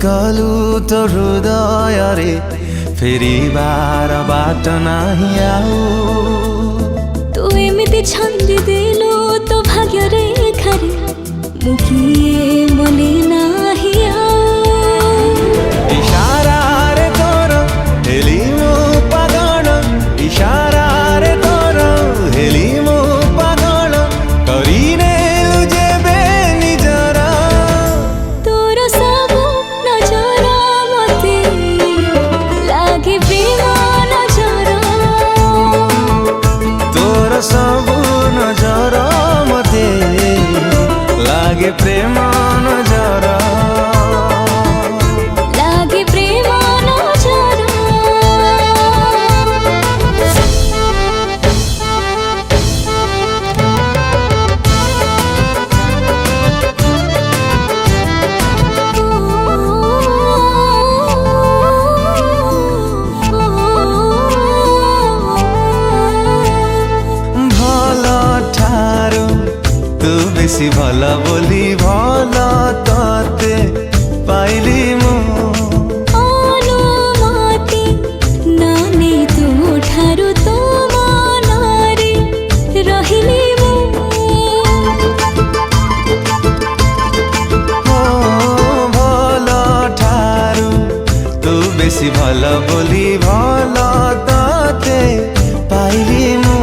कलु तो हृदय रे फेरिबार बाट नाही आउ तू एमिति छंदी देलु तो भाग्य रेखारे मुकिए मने नाही इशारा रे तोर हेली मो पागल इशारा रे तोर हेली मो पागल करिने जेबे निजर तोर सबु नजर मते लागे प्रेम नजर तोर सबु नजर मते लागे प्रेम नजर लागे प्रेम नजर बेसी भला बोली भला ताते पाइली मु अनुमति नानी तू ठारू तो मनारे रहिली मु भला ठारू तू बेसी भला बोली भला ताते पाइली मु